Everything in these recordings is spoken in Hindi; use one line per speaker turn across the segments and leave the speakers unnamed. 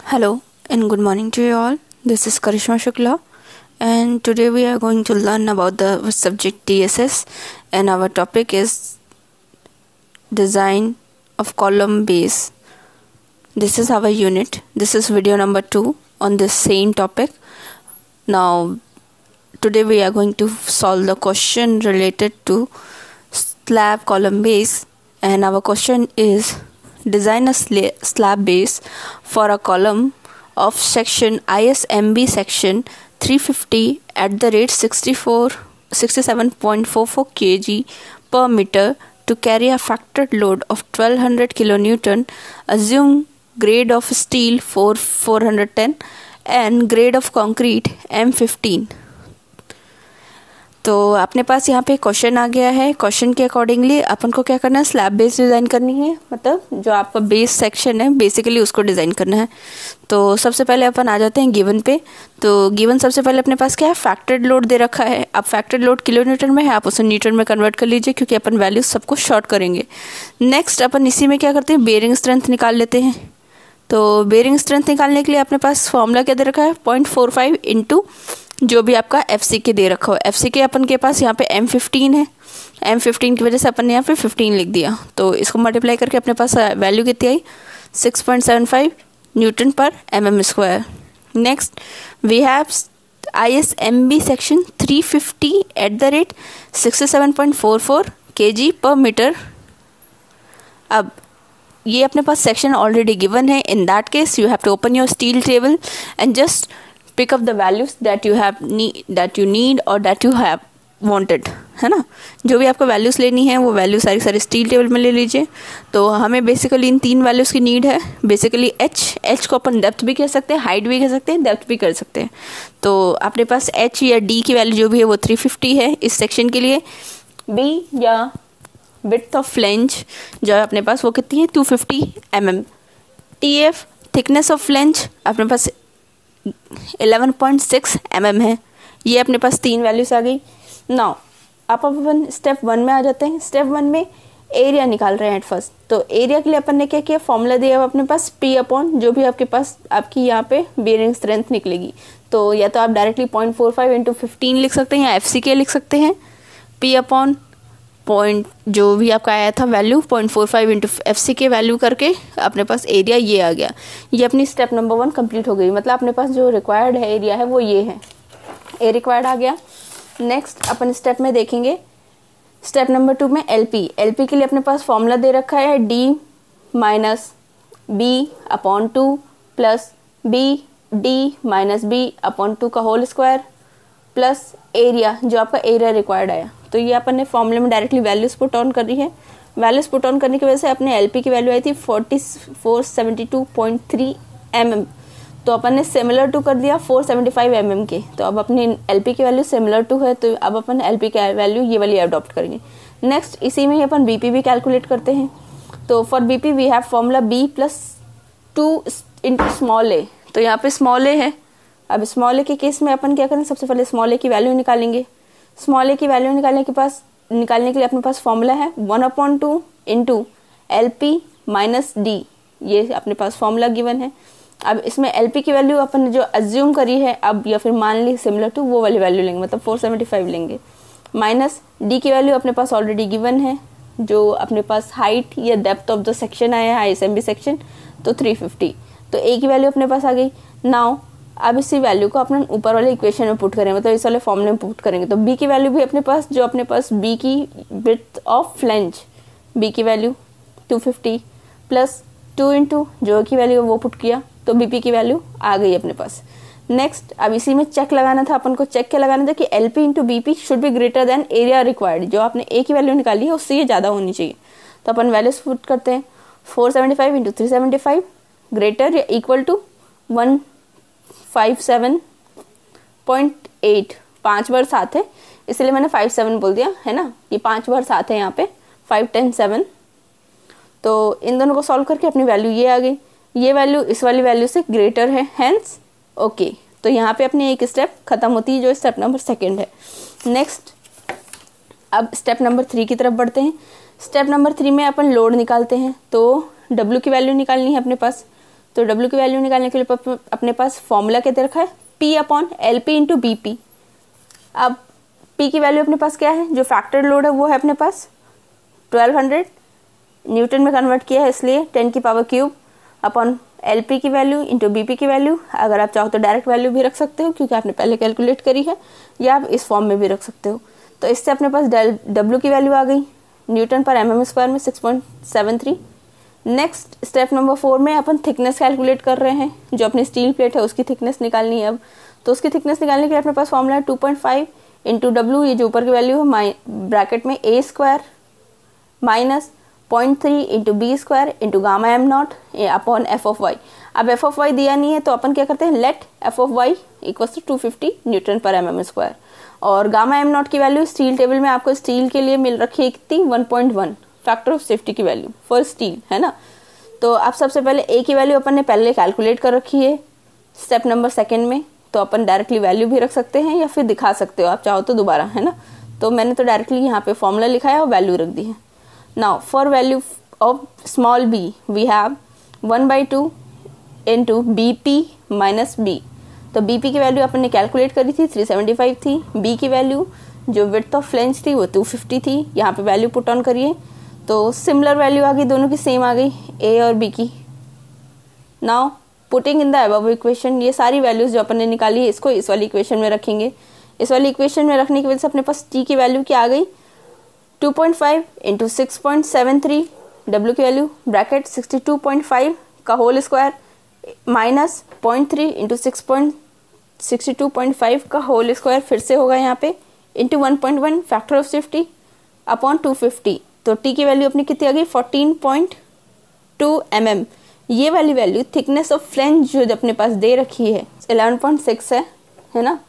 Hello and good morning to you all. This is Karishma Shukla and today we are going to learn about the subject DSS and our topic is design of column base. This is our unit. This is video number 2 on this same topic. Now today we are going to solve the question related to slab column base, and our question is design a slab base for a column of section ISMB section 350 at the rate 67.44 kg per meter to carry a factored load of 1200 kilonewton. Assume grade of steel 410 and grade of concrete M15. तो अपने पास यहाँ पे क्वेश्चन आ गया है. क्वेश्चन के अकॉर्डिंगली अपन को क्या करना है, स्लैब बेस डिज़ाइन करनी है. मतलब जो आपका बेस सेक्शन है बेसिकली उसको डिज़ाइन करना है. तो सबसे पहले अपन आ जाते हैं गिवन पे. तो गिवन सबसे पहले अपने पास क्या है, फैक्टर्ड लोड दे रखा है. अब फैक्टर्ड लोड किलो न्यूटन में है, आप उसे न्यूटन में कन्वर्ट कर लीजिए क्योंकि अपन वैल्यूज सबको शॉर्ट करेंगे. नेक्स्ट अपन इसी में क्या करते हैं, बेयरिंग स्ट्रेंथ निकाल लेते हैं. तो बेयरिंग स्ट्रेंथ निकालने के लिए अपने पास फॉर्मूला क्या दे रखा है, 0.45 इंटू जो भी आपका FCK दे रखा हो. FCK अपन के पास यहाँ पे M15 है. M15 की वजह से अपन ने यहाँ पे 15 लिख दिया. तो इसको मल्टीप्लाई करके अपने पास वैल्यू कितनी आई, 6.75 newton per mm². Next we have ISMB section 350 at the rate 67.44 kg per metre. अब ये अपने पास सेक्शन ऑलरेडी गिवन है. In that case you have to open your steel table and just pick up the values that you need or that you have wanted, है ना. जो भी आपको वैल्यूज़ लेनी है वो वैल्यू सारी स्टील टेबल में ले लीजिए. तो हमें बेसिकली इन 3 वैल्यूज़ की नीड है. बेसिकली एच को अपन डेप्थ भी कह सकते हैं, हाइट भी कह सकते हैं, डेप्थ भी कर सकते हैं. तो अपने पास एच या डी की वैल्यू जो भी है वो 350 है इस सेक्शन के लिए. बी या विड्थ ऑफ फ्लेंज जो है अपने पास वो कितनी है, 250 mm. TF thickness of flange अपने पास 11.6 mm है. ये अपने पास 3 वैल्यूज आ गई. नाउ आप अपन स्टेप 1 में आ जाते हैं. स्टेप 1 में एरिया निकाल रहे हैं एट फर्स्ट. तो एरिया के लिए अपन ने क्या किया, फॉर्मूला दिया हुआ अपने पास P अपॉन जो भी आपके पास आपकी यहाँ पे बेयरिंग स्ट्रेंथ निकलेगी. तो या तो आप डायरेक्टली 0.45 इंटू 15 लिख सकते हैं या FCK लिख सकते हैं. P अपॉन पॉइंट जो भी आपका आया था वैल्यू 0.45 इंटू FCK वैल्यू करके अपने पास एरिया ये आ गया. ये अपनी स्टेप नंबर 1 कंप्लीट हो गई. मतलब अपने पास जो रिक्वायर्ड है एरिया है वो ये है, ए रिक्वायर्ड आ गया. नेक्स्ट अपन स्टेप में देखेंगे स्टेप नंबर 2 में LP के लिए अपने पास फॉर्मूला दे रखा है D minus B upon 2 plus D minus B upon 2 का होल स्क्वायर प्लस एरिया जो आपका एरिया रिक्वायर्ड आया. तो ये अपन ने फॉर्मूले में डायरेक्टली वैल्यूज पुट ऑन करी है. वैल्यूज पुट ऑन करने की वजह से अपने LP की वैल्यू आई थी 472.3 mm. तो अपन ने सिमिलर टू कर दिया 475 mm के. तो अब अपनी LP की वैल्यू सिमिलर टू है तो अब अपन LP की वैल्यू ये वाली अडॉप्ट करेंगे. नेक्स्ट इसी में ही अपन BP भी कैलकुलेट करते हैं. तो for BP we have formula B plus 2 into small a. तो यहाँ पे स्मॉल ए है. अब स्मॉल ए के केस में अपन क्या करें, सबसे पहले स्मॉल ए की वैल्यू निकालेंगे. स्मॉल ए की वैल्यू निकालने के लिए अपने पास फॉर्मूला है 1/2 इंटू LP माइनस D. ये अपने पास फॉर्मूला गिवन है. अब इसमें LP की वैल्यू अपन ने जो अज्यूम करी है अब या फिर मान ली सिमिलर टू वो वाली वैल्यू लेंगे, मतलब 475 लेंगे. माइनस D की वैल्यू अपने पास ऑलरेडी गिवन है जो अपने पास हाइट या डेप्थ ऑफ द सेक्शन आया है ISMB सेक्शन, तो 350. तो A की वैल्यू अपने पास आ गई. नाउ अब इसी वैल्यू को अपने ऊपर वाले इक्वेशन में पुट करेंगे, मतलब इस वाले फॉर्मूले में पुट करेंगे. तो B की वैल्यू भी अपने पास जो अपने पास B की विड्थ ऑफ फ्लेंज B की वैल्यू 250 प्लस 2 इंटू जो की वैल्यू वो पुट किया तो BP की वैल्यू आ गई अपने पास. नेक्स्ट अब इसी में चेक लगाना था अपन को. चेक क्या लगाना था कि LP into BP should be greater than area required. जो आपने A की वैल्यू निकाली है उससे ये ज़्यादा होनी चाहिए. तो अपन वैल्यूज पुट करते हैं 475 इंटू 375 ग्रेटर या इक्वल टू 157.8. 5 बार 7 है इसलिए मैंने 57 बोल दिया है ना. ये 5 बार 7 है यहाँ पे 5 10 7. तो इन दोनों को सॉल्व करके अपनी वैल्यू ये आ गई. ये वैल्यू इस वाली वैल्यू से ग्रेटर है, हेंस ओके. तो यहाँ पे अपनी एक स्टेप खत्म होती है जो स्टेप नंबर 2 है. नेक्स्ट अब स्टेप नंबर 3 की तरफ बढ़ते हैं. स्टेप नंबर 3 में अपन लोड निकालते हैं. तो W की वैल्यू निकालनी है अपने पास. तो W की वैल्यू निकालने के लिए अपने पास फॉर्मूला क्या दे रखा है, P/LP इंटू BP। अब P की वैल्यू अपने पास क्या है, जो फैक्टर लोड है वो है अपने पास 1200, न्यूटन में कन्वर्ट किया है इसलिए 10³ अपॉन LP की वैल्यू इंटू BP की वैल्यू। अगर आप चाहो तो डायरेक्ट वैल्यू भी रख सकते हो क्योंकि आपने पहले कैलकुलेट करी है, या आप इस फॉर्म में भी रख सकते हो। तो इससे अपने पास W की वैल्यू आ गई न्यूटन पर mm² में 6.73। नेक्स्ट स्टेप नंबर 4 में अपन थिकनेस कैलकुलेट कर रहे हैं, जो अपनी स्टील प्लेट है उसकी थिकनेस निकालनी है अब। तो उसकी थिकनेस निकालने के लिए अपने पास फॉर्मूला है 2.5 इंटू W, ये जो ऊपर की वैल्यू है ब्रैकेट में A² minus 0.3 into B² into gamma m0 upon F(y). अब F(y) दिया नहीं है तो अपन क्या करते हैं, late F(y) equals to 250 Newton per mm²। और गामा m0 की वैल्यू स्टील टेबल में आपको स्टील के लिए मिल रखी है कितनी, 1.1 फैक्टर ऑफ सेफ्टी की वैल्यू फॉर स्टील, है ना। तो आप सबसे पहले A की वैल्यू अपन ने पहले कैलकुलेट कर रखी है स्टेप नंबर 2 में, तो अपन डायरेक्टली वैल्यू भी रख सकते हैं या फिर दिखा सकते हो आप चाहो तो दोबारा, है ना। तो मैंने तो डायरेक्टली यहाँ पे फॉर्मूला लिखा है और वैल्यू रख दी है। Now for value of small b we have 1/2 into BP minus B। तो BP की वैल्यू अपन ने कैलकुलेट करी थी 375 थी, B की वैल्यू जो विड्थ ऑफ फ्लेंज थी वो 250 थी। यहाँ पे वैल्यू पुट ऑन करिए तो सिमिलर वैल्यू आ गई, दोनों की सेम आ गई A और B की। Now putting in the above equation, ये सारी वैल्यूज जो अपन ने निकाली है इसको इस वाली इक्वेशन में रखेंगे। इस वाली इक्वेशन में रखने की वजह से अपने पास T की वैल्यू क्या आ गई, 2.5 इंटू 6.73, W की वैल्यू ब्रैकेट 62.5 का होल स्क्वायर माइनस 0.3 इंटू 62.5 का होल स्क्वायर फिर से होगा यहाँ पे into 1.1 factor of safety upon 250। तो T की वैल्यू अपनी कितनी आ गई, 14.2 mm। ये वाली वैल्यू थिकनेस ऑफ फ्लेंज जो अपने पास दे रखी है 11.6 है ना।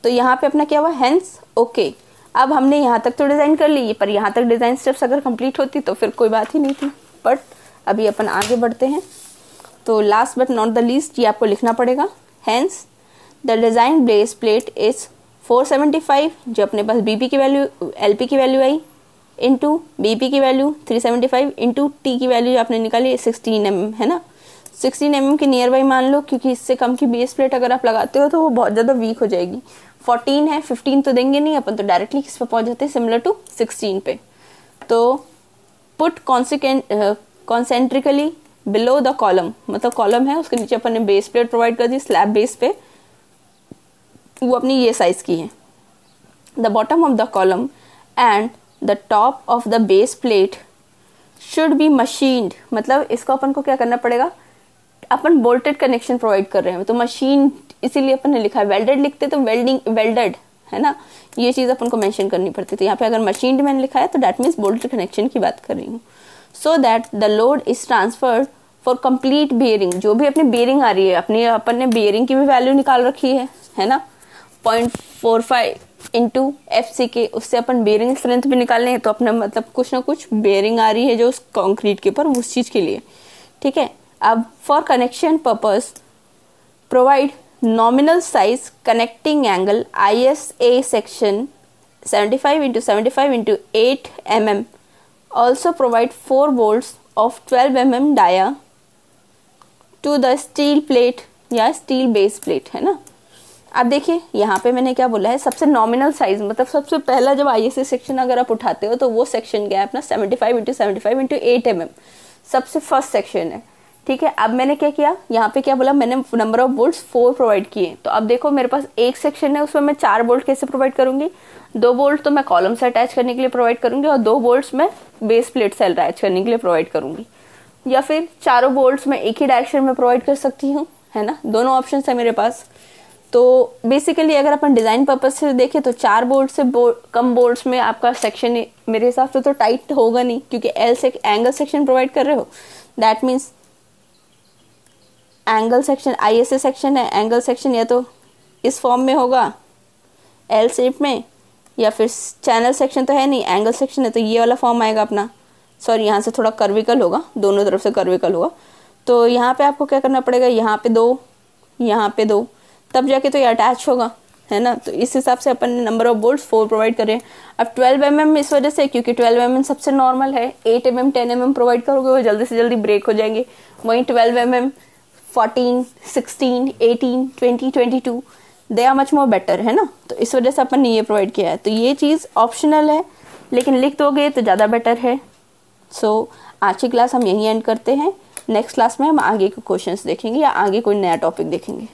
तो यहाँ पे अपना क्या हुआ, हेंस ओके। अब हमने यहाँ तक तो डिज़ाइन कर ली, पर यहाँ तक डिज़ाइन स्टेप्स अगर कंप्लीट होती तो फिर कोई बात ही नहीं थी। बट अभी अपन आगे बढ़ते हैं। तो last but not the least ये आपको लिखना पड़ेगा, hence the design base plate is 475, जो अपने पास BP की वैल्यू LP की वैल्यू आई इंटू BP की वैल्यू 375 इंटू T की वैल्यू जो आपने निकाली 16 mm, है ना। 16 mm के नियर बाई मान लो, क्योंकि इससे कम की बेस प्लेट अगर आप लगाते हो तो वो बहुत ज़्यादा वीक हो जाएगी। 14 है, 15 तो देंगे नहीं अपन, तो डायरेक्टली किस पे पहुंच जाते हैं, सिमिलर टू 16 पे। तो put concentrically below the column, मतलब कॉलम है उसके नीचे अपन ने बेस प्लेट प्रोवाइड कर दी स्लैब बेस पे, वो अपनी ये साइज की है। The bottom of the column and the top of the base plate should be machined, मतलब इसको अपन को क्या करना पड़ेगा, अपन बोल्टेड कनेक्शन प्रोवाइड कर रहे हैं तो मशीन, इसीलिए अपन ने लिखा है वेल्डेड, लिखते तो वेल्डेड, है ना। ये चीज़ अपन को मेंशन करनी पड़ती, तो यहाँ पे अगर मशीन्ड मैंने लिखा है तो दैट मीन्स बोल्टेड कनेक्शन की बात कर रही हूँ। So that the load is transferred for complete bearing, जो भी अपनी बेयरिंग आ रही है, अपनी अपन ने बेयरिंग की भी वैल्यू निकाल रखी है ना, 0.45 इंटू FC के, उससे अपन बेयरिंग स्ट्रेंथ भी निकालने हैं। तो अपना मतलब कुछ ना कुछ बेयरिंग आ रही है जो उस कंक्रीट के ऊपर, उस चीज़ के लिए, ठीक है। अब for connection purpose provide nominal size connecting angle ISA section 75 into 75 into 8 mm। Also provide 4 bolts of 12 mm dia to the steel plate या स्टील बेस प्लेट, है ना। अब देखिए यहाँ पे मैंने क्या बोला है, सबसे नॉमिनल साइज, मतलब सबसे पहला जब ISA सेक्शन अगर आप उठाते हो तो वो सेक्शन क्या है अपना 75 इंटू 75 इंटू 8 mm, सबसे फर्स्ट सेक्शन है, ठीक है। अब मैंने क्या किया, यहाँ पे क्या बोला, मैंने नंबर ऑफ बोल्ट्स 4 प्रोवाइड किए। तो अब देखो मेरे पास एक सेक्शन है, उसमें मैं 4 बोल्ट कैसे प्रोवाइड करूंगी, 2 बोल्ट तो मैं कॉलम से अटैच करने के लिए प्रोवाइड करूंगी और 2 बोल्ट्स मैं बेस प्लेट से अटैच करने के लिए प्रोवाइड करूंगी, या फिर चारों बोल्ट्स मैं एक ही डायरेक्शन में प्रोवाइड कर सकती हूँ, है ना। दोनों ऑप्शन है मेरे पास। तो बेसिकली अगर अपन डिज़ाइन पर्पज से देखें तो 4 बोल्ट से कम बोल्ट्स में आपका सेक्शन मेरे हिसाब से तो टाइट होगा नहीं, क्योंकि एल से एंगल सेक्शन प्रोवाइड कर रहे हो। That means angle section ISA section है, एंगल सेक्शन या तो इस फॉर्म में होगा L शेप में, या फिर चैनल सेक्शन तो है नहीं, एंगल सेक्शन है तो ये वाला फॉर्म आएगा अपना। सॉरी, यहाँ से थोड़ा कर्विकल होगा, दोनों तरफ से कर्विकल होगा। तो यहाँ पे आपको क्या करना पड़ेगा, यहाँ पे 2, यहाँ पे 2, तब जाके तो ये अटैच होगा, है ना। तो इस हिसाब से अपन ने नंबर ऑफ बोल्ट्स 4 प्रोवाइड करें। अब 12 mm इस वजह से, क्योंकि 12 mm सबसे नॉर्मल है, 8 mm 10 mm प्रोवाइड करोगे वो जल्दी से जल्दी ब्रेक हो जाएंगे, वहीं 12 mm 14, 16, 18, 20, 22 they are much more better, है ना। तो इस वजह से अपन ने ये प्रोवाइड किया है। तो ये चीज़ ऑप्शनल है, लेकिन लिख दोगे तो ज़्यादा बेटर है। सो आज की क्लास हम यहीं एंड करते हैं। नेक्स्ट क्लास में हम आगे के क्वेश्चंस देखेंगे या आगे कोई नया टॉपिक देखेंगे।